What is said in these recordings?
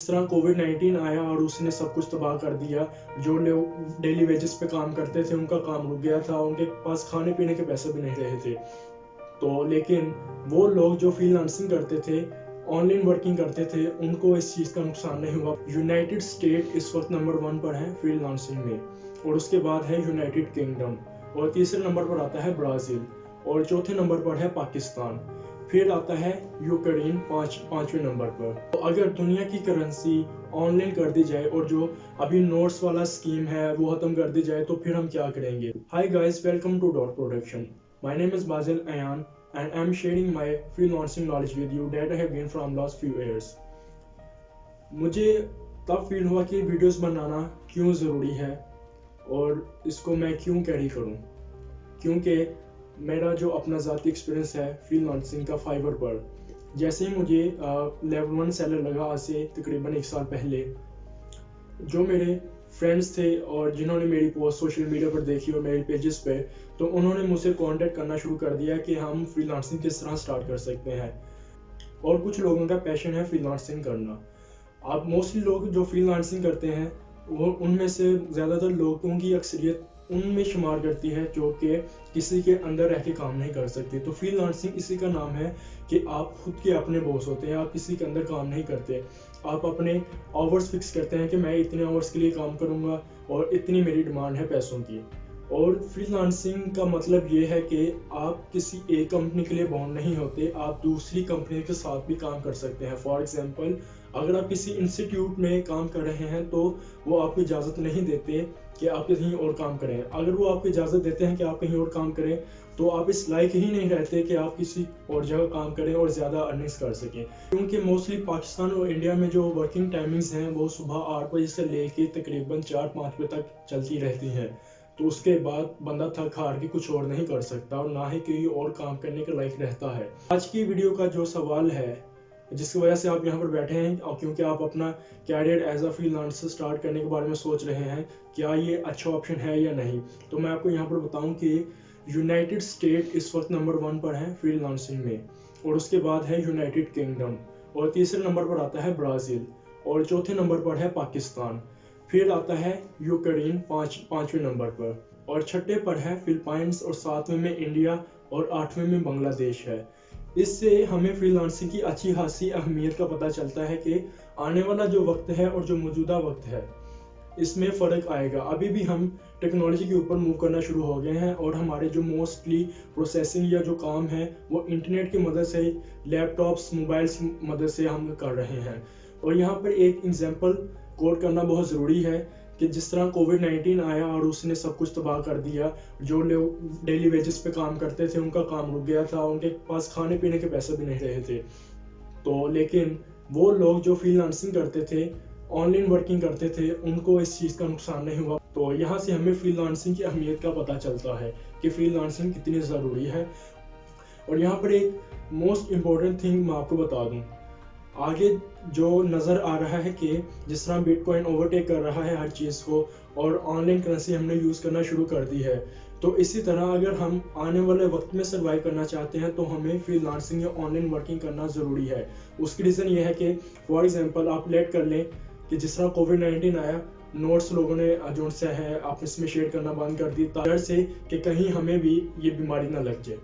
जिस तरह कोविड-19 आया और उसने सब कुछ तबाह कर दिया। जो लोग डेली वेजेस पे काम करते थे उनका काम रुक गया था, उनके पास खाने पीने के पैसे भी नहीं रहे थे। तो लेकिन वो लोग जो फ्रीलांसिंग करते थे, ऑनलाइन वर्किंग करते थे, उनको इस चीज़ का नुकसान नहीं हुआ। यूनाइटेड स्टेट इस वक्त नंबर 1 पर है फ्रीलांसिंग में, और उसके बाद है यूनाइटेड किंगडम, और तीसरे नंबर पर आता है ब्राज़ील, और चौथे नंबर पर है पाकिस्तान। फिर आता है यूक्रेन पाँचवें नंबर पर। तो अगर दुनिया की करेंसी ऑनलाइन कर दी जाए और जो अभी नोट्स वाला स्कीम है वो खत्म कर दी जाए, तो फिर हम क्या करेंगे? Hi guys, welcome to dot production. My name is Basil Ayaan and I'm sharing my freelancing knowledge with you that I have gained from last few years. मुझे तब फील हुआ कि वीडियोस बनाना क्यों ज़रूरी है और इसको मैं क्यों कैरी करूं, क्योंकि मेरा जो अपना ज़ाती एक्सपीरियंस है फ्रीलांसिंग का फाइवर पर, जैसे ही मुझे लेवल 1 सेलर लगा आज से तकरीबन 1 साल पहले, जो मेरे फ्रेंड्स थे और जिन्होंने मेरी पोस्ट सोशल मीडिया पर देखी और मेरे पेजेस पे, तो उन्होंने मुझसे कांटेक्ट करना शुरू कर दिया कि हम फ्रीलांसिंग किस तरह स्टार्ट कर सकते हैं। और कुछ लोगों का पैशन है फ्रीलांसिंग करना। अब मोस्टली लोग जो फ्रीलांसिंग करते हैं वो उनमें से ज़्यादातर लोगों की अक्सरियत उनमें शुमार करती है जो कि किसी के अंदर रह के काम नहीं कर सकते। तो फ्रीलांसिंग इसी का नाम है कि आप खुद के अपने बॉस होते हैं, आप किसी के अंदर काम नहीं करते। आप अपने आवर्स फिक्स करते हैं कि मैं इतने आवर्स के लिए काम करूंगा और इतनी मेरी डिमांड है पैसों की। और फ्रीलांसिंग का मतलब ये है कि आप किसी एक कंपनी के लिए बाउंड नहीं होते, आप दूसरी कंपनी के साथ भी काम कर सकते हैं। फॉर एग्जांपल, अगर आप किसी इंस्टीट्यूट में काम कर रहे हैं तो वो आपको इजाज़त नहीं देते कि आप कहीं और काम करें। अगर वो आपको इजाज़त देते हैं कि आप कहीं और काम करें, तो आप इस लायक ही नहीं रहते कि आप किसी और जगह काम करें और ज़्यादा अर्निंग्स कर सकें। क्योंकि मोस्टली पाकिस्तान और इंडिया में जो वर्किंग टाइमिंग्स हैं वो सुबह 8 बजे से लेके तकरीबन 4-5 बजे तक चलती रहती हैं। तो उसके बाद बंदा थक हार के कुछ और नहीं कर सकता और ना ही कोई और काम करने के लायक रहता है। आज की वीडियो का जो सवाल है जिसकी वजह से आप यहाँ पर बैठे हैं, और क्योंकि आप अपना career as a freelancer start करने के बारे में सोच रहे हैं, क्या ये अच्छा ऑप्शन है या नहीं, तो मैं आपको यहाँ पर बताऊँ कि यूनाइटेड स्टेट इस वक्त नंबर 1 पर है फ्रीलांसिंग में, और उसके बाद है यूनाइटेड किंगडम, और तीसरे नंबर पर आता है ब्राज़ील, और चौथे नंबर पर है पाकिस्तान। फिर आता है यूक्रेन पाँचवें नंबर पर, और छठे पर है फिलीपींस, और 7वें में इंडिया, और 8वें में बांग्लादेश है। इससे हमें फ्रीलांसिंग की अच्छी खासी अहमियत का पता चलता है कि आने वाला जो वक्त है और जो मौजूदा वक्त है इसमें फ़र्क आएगा। अभी भी हम टेक्नोलॉजी के ऊपर मूव करना शुरू हो गए हैं और हमारे जो मोस्टली प्रोसेसिंग या जो काम है वो इंटरनेट की मदद से, लैपटॉप्स, मोबाइल्स की मदद से हम कर रहे हैं। और यहाँ पर एक एग्जांपल कोट करना बहुत ज़रूरी है कि जिस तरह कोविड-19 आया और उसने सब कुछ तबाह कर दिया। जो लोग डेली वेजेस पे काम करते थे उनका काम रुक गया था, उनके पास खाने पीने के पैसे भी नहीं रहे थे। तो लेकिन वो लोग जो फ्रीलांसिंग करते थे, ऑनलाइन वर्किंग करते थे, उनको इस चीज़ का नुकसान नहीं हुआ। तो यहाँ से हमें फ्रीलांसिंग की अहमियत का पता चलता है कि फ्रीलांसिंग कितनी ज़रूरी है। और यहाँ पर एक मोस्ट इम्पोर्टेंट थिंग मैं आपको बता दूँ, आगे जो नज़र आ रहा है कि जिस तरह बिटकॉइन ओवरटेक कर रहा है हर चीज़ को और ऑनलाइन करेंसी हमने यूज़ करना शुरू कर दी है, तो इसी तरह अगर हम आने वाले वक्त में सर्वाइव करना चाहते हैं तो हमें फ्रीलांसिंग या ऑनलाइन वर्किंग करना ज़रूरी है। उसकी रीज़न ये है कि फॉर एग्जांपल आप लेट कर लें कि जिस तरह कोविड-19 आया, नोट्स लोगों ने जो सा है आपस में शेयर करना बंद कर दी, डर से कि कहीं हमें भी ये बीमारी ना लग जाए।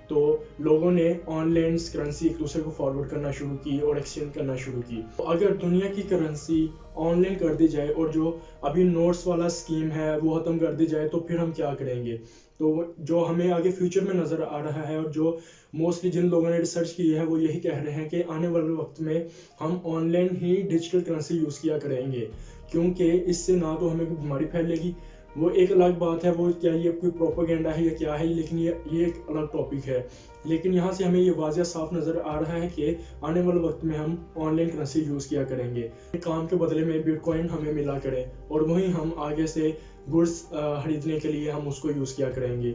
तो लोगों ने ऑनलाइन करेंसी एक दूसरे को फॉरवर्ड करना शुरू की और एक्सचेंज करना शुरू की। तो अगर दुनिया की करेंसी ऑनलाइन कर दी जाए और जो अभी नोट्स वाला स्कीम है वो ख़त्म कर दी जाए, तो फिर हम क्या करेंगे? तो जो हमें आगे फ्यूचर में नज़र आ रहा है और जो मोस्टली जिन लोगों ने रिसर्च की है वो यही कह रहे हैं कि आने वाले वक्त में हम ऑनलाइन ही डिजिटल करेंसी यूज़ किया करेंगे, क्योंकि इससे ना तो हमें कोई बीमारी फैलेगी। वो एक अलग बात है, वो क्या ये कोई प्रोपेगेंडा है या क्या है, लेकिन ये एक अलग टॉपिक है। लेकिन यहाँ से हमें ये वाज़ह साफ नज़र आ रहा है कि आने वाले वक्त में हम ऑनलाइन करेंसी यूज़ किया करेंगे। काम के बदले में बिटकॉइन हमें मिला करें और वहीं हम आगे से गुड्स खरीदने के लिए हम उसको यूज़ किया करेंगे।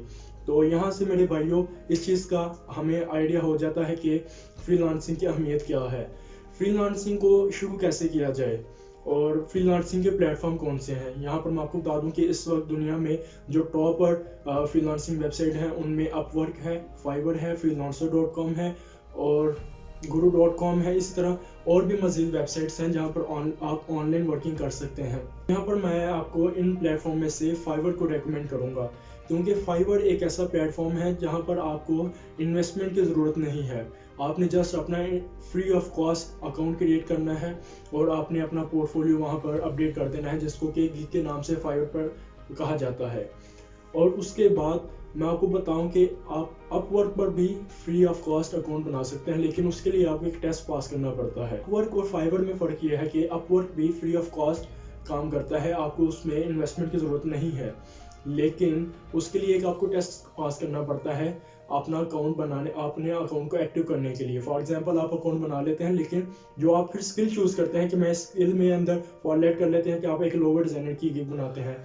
तो यहाँ से मेरे भाइयों इस चीज़ का हमें आइडिया हो जाता है कि फ्रीलांसिंग की अहमियत क्या है, फ्रीलांसिंग को शुरू कैसे किया जाए और फ्रीलांसिंग के प्लेटफॉर्म कौन से हैं। यहाँ पर मैं आपको बता दूं कि इस वक्त दुनिया में जो टॉप पर फ्रीलांसिंग वेबसाइट हैं उनमें अपवर्क है, फाइवर है, freelancer.com है, और guru.com है। इसी तरह और भी मज़ीद वेबसाइट्स हैं जहाँ पर आप ऑनलाइन वर्किंग कर सकते हैं। यहाँ पर मैं आपको इन प्लेटफॉर्म में से फाइवर को रेकमेंड करूँगा, क्योंकि फाइवर एक ऐसा प्लेटफॉर्म है जहाँ पर आपको इन्वेस्टमेंट की ज़रूरत नहीं है। आपने जस्ट अपना free of cost account create करना है और आपने अपना पोर्टफोलियो वहाँ पर अपडेट कर देना है, जिसको कि गिग के नाम से फाइवर पर कहा जाता है। और उसके बाद मैं आपको बताऊं कि आप अपवर्क पर भी फ्री ऑफ कॉस्ट अकाउंट बना सकते हैं, लेकिन उसके लिए आपको एक टेस्ट पास करना पड़ता है। अपवर्क और फाइवर में फ़र्क यह है कि अपवर्क भी फ्री ऑफ कॉस्ट काम करता है, आपको उसमें इन्वेस्टमेंट की ज़रूरत नहीं है, लेकिन उसके लिए एक आपको टेस्ट पास करना पड़ता है अपना अकाउंट बनाने, अपने अकाउंट को एक्टिव करने के लिए। फॉर एग्जांपल आप अकाउंट बना लेते हैं, लेकिन जो आप फिर स्किल चूज़ करते हैं कि मैं स्किल में अंदर फॉरलेट कर लेते हैं कि आप एक लोगो डिज़ाइनर की गिग बनाते हैं,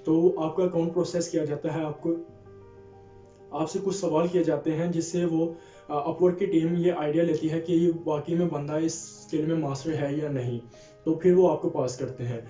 तो आपका अकाउंट प्रोसेस किया जाता है। आपसे कुछ सवाल किए जाते हैं जिससे वो अपवर्क की टीम ये आइडिया लेती है कि ये वाकई में बंदा इस स्किल में मास्टर है या नहीं, तो फिर वो आपको पास करते हैं।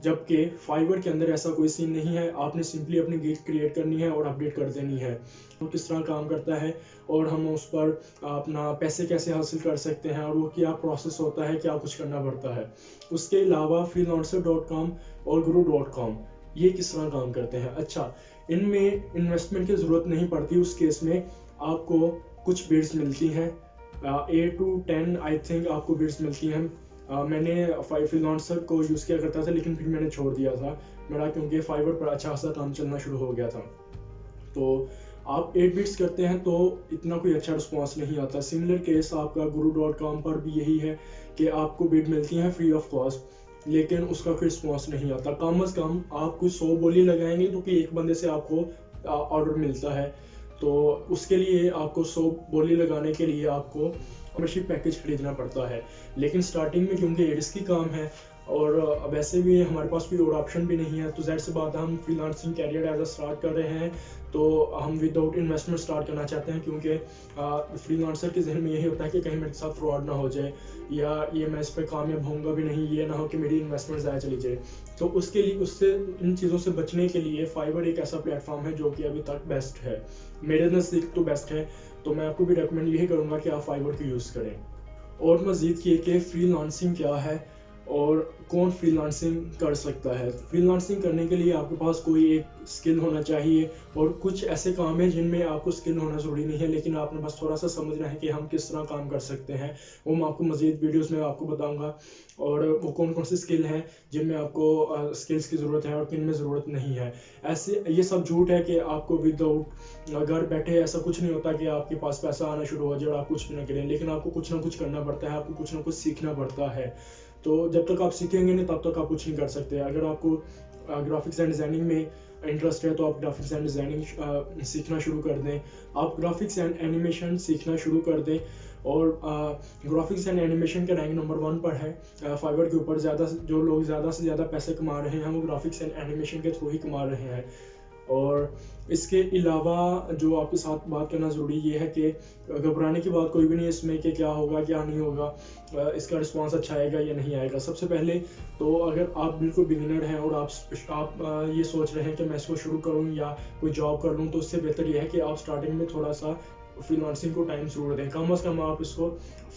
जबकि फाइवर के अंदर ऐसा कोई सीन नहीं है, आपने सिंपली अपनी गिग क्रिएट करनी है और अपडेट कर देनी है। वो किस तरह काम करता है और हम उस पर अपना पैसे कैसे हासिल कर सकते हैं और वो क्या प्रोसेस होता है, क्या कुछ करना पड़ता है। उसके अलावा freelancer.com और guru.com ये किस तरह काम करते हैं। अच्छा, इनमें इन्वेस्टमेंट की ज़रूरत नहीं पड़ती। उस केस में आपको कुछ बिड्स मिलती हैं, 8 to 10 आई थिंक आपको बिड्स मिलती हैं। मैंने फ्रीलांसर को यूज़ किया करता था, लेकिन फिर मैंने छोड़ दिया था मेरा, क्योंकि फाइवर पर अच्छा खासा काम चलना शुरू हो गया था। तो आप 8 बिट्स करते हैं तो इतना कोई अच्छा रिस्पॉन्स नहीं आता। सिमिलर केस आपका guru.com पर भी यही है कि आपको बिड मिलती हैं फ्री ऑफ कॉस्ट, लेकिन उसका कोई रिस्पॉन्स नहीं आता। कम अज़ कम आप कोई 100 बोली लगाएंगे तो कि एक बंदे से आपको ऑर्डर मिलता है, तो उसके लिए आपको 100 बोली लगाने के लिए आपको मेंबरशिप पैकेज खरीदना पड़ता है। लेकिन स्टार्टिंग में क्योंकि ये रिस्की काम है और वैसे भी हमारे पास कोई और ऑप्शन भी नहीं है, तो ज़ाहिर सी बात है हम freelancing career as a start कर रहे हैं, तो हम विदाउट इन्वेस्टमेंट स्टार्ट करना चाहते हैं, क्योंकि फ्रीलांसर के जहन में यही होता है कि कहीं मेरे साथ फ्रॉड ना हो जाए या ये मैं इस पर कामयाब होऊंगा भी नहीं, ये ना हो कि मेरी इन्वेस्टमेंट ज़ाया चली जाए। तो उसके लिए उससे इन चीज़ों से बचने के लिए फाइवर एक ऐसा प्लेटफॉर्म है जो कि अभी तक बेस्ट है, मेरे नज़दीक तो बेस्ट है। तो मैं आपको भी रिकमेंड यही करूँगा कि आप फाइवर को यूज़ करें। और मज़ीद ये कि फ्रीलांसिंग क्या है और कौन फ्रीलांसिंग कर सकता है। फ्रीलांसिंग करने के लिए आपके पास कोई एक स्किल होना चाहिए, और कुछ ऐसे काम हैं जिनमें आपको स्किल होना ज़रूरी नहीं है, लेकिन आपने बस थोड़ा सा समझना है कि हम किस तरह काम कर सकते हैं। वो मैं आपको मज़ीद वीडियोस में आपको बताऊंगा, और वो कौन कौन से स्किल हैं जिनमें आपको स्किल्स की ज़रूरत है और किन में ज़रूरत नहीं है। ऐसे ये सब झूठ है कि आपको विदाउट घर बैठे ऐसा कुछ नहीं होता कि आपके पास पैसा आना शुरू हो जाए और आप कुछ भी ना करें, लेकिन आपको कुछ ना कुछ करना पड़ता है, आपको कुछ ना कुछ सीखना पड़ता है। तो जब तक आप सीखेंगे नहीं तब तक आप कुछ नहीं कर सकते। अगर आपको ग्राफिक्स एंड डिज़ाइनिंग में इंटरेस्ट है तो आप ग्राफिक्स एंड डिज़ाइनिंग सीखना शुरू कर दें, आप ग्राफिक्स एंड एनिमेशन सीखना शुरू कर दें। और ग्राफिक्स एंड एनिमेशन का रैंक नंबर 1 पर है फाइवर के ऊपर। जो लोग ज़्यादा से ज़्यादा पैसे कमा रहे हैं वो ग्राफिक्स एंड एनिमेशन के थ्रू ही कमा रहे हैं। और इसके अलावा जो आपके साथ बात करना ज़रूरी ये है कि घबराने की बात कोई भी नहीं है इसमें कि क्या होगा क्या नहीं होगा, इसका रिस्पांस अच्छा आएगा या नहीं आएगा। सबसे पहले तो अगर आप बिल्कुल बिगिनर हैं और आप ये सोच रहे हैं कि मैं इसको शुरू करूं या कोई जॉब कर लूं, तो उससे बेहतर ये है कि आप स्टार्टिंग में थोड़ा सा फ्रीलांसिंग को टाइम ज़रूर दें। कम अज़ कम आप इसको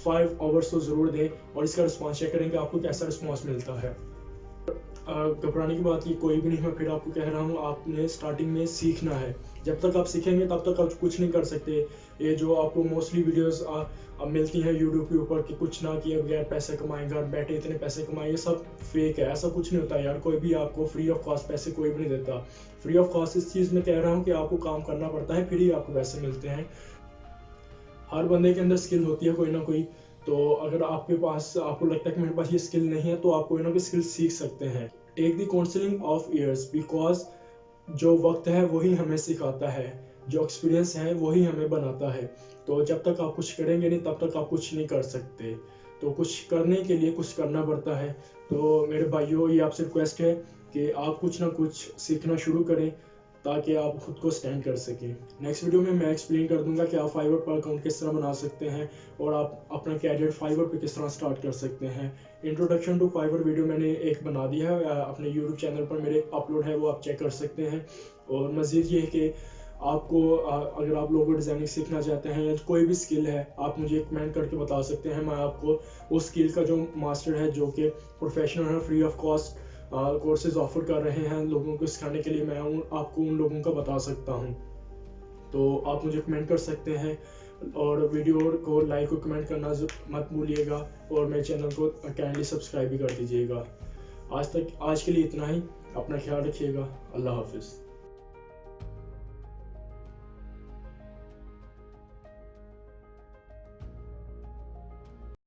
5 आवर्स तो ज़रूर दें और इसका रिस्पांस चेक करें कि आपको कैसा रिस्पांस मिलता है। घबराने की बात ये कोई भी नहीं, मैं फिर आपको कह रहा हूँ, आपने स्टार्टिंग में सीखना है। जब तक आप सीखेंगे तब तक आप कुछ नहीं कर सकते। ये जो आपको मोस्टली वीडियोस मिलती हैं यूट्यूब के ऊपर कि कुछ ना किए बगैर पैसे कमाएं, घर बैठे इतने पैसे कमाएं, ये सब फेक है। ऐसा कुछ नहीं होता यार, कोई भी आपको फ्री ऑफ कॉस्ट पैसे कोई भी नहीं देता। फ्री ऑफ कॉस्ट इस चीज़ में कह रहा हूँ कि आपको काम करना पड़ता है, फिर ही आपको पैसे मिलते हैं। हर बंदे के अंदर स्किल होती है कोई ना कोई, तो अगर आपके पास आपको लगता है कि मेरे पास ये स्किल नहीं है, तो आप कोई ना कोई स्किल सीख सकते हैं। Take the counselling of years, because जो वक्त है वही हमें सिखाता है, जो एक्सपीरियंस है वही हमें बनाता है। तो जब तक आप कुछ करेंगे नहीं तब तक आप कुछ नहीं कर सकते। तो कुछ करने के लिए कुछ करना पड़ता है। तो मेरे भाइयों, ये आपसे रिक्वेस्ट है कि आप कुछ ना कुछ सीखना शुरू करें ताकि आप खुद को स्टैंड कर सकें। नेक्स्ट वीडियो में मैं एक्सप्लेन कर दूंगा कि आप फाइवर पर अकाउंट किस तरह बना सकते हैं और आप अपना कैरियर फाइवर पे किस तरह स्टार्ट कर सकते हैं। इंट्रोडक्शन टू फाइवर वीडियो मैंने एक बना दिया है, अपने यूट्यूब चैनल पर मेरे अपलोड है, वो आप चेक कर सकते हैं। और मज़ीद ये है कि आपको अगर आप लोगो डिज़ाइनिंग सीखना चाहते हैं या कोई भी स्किल है, आप मुझे कमेंट करके बता सकते हैं। मैं आपको उस स्किल का जो मास्टर है, जो कि प्रोफेशनल है, free of cost courses offer कर रहे हैं लोगों को सिखाने के लिए, मैं आपको उन लोगों का बता सकता हूँ। तो आप मुझे कमेंट कर सकते हैं और वीडियो को लाइक और कमेंट करना मत भूलिएगा और मेरे चैनल को काइंडली सब्सक्राइब भी कर दीजिएगा। आज के लिए इतना ही। अपना ख्याल रखिएगा। अल्लाह हाफिज़।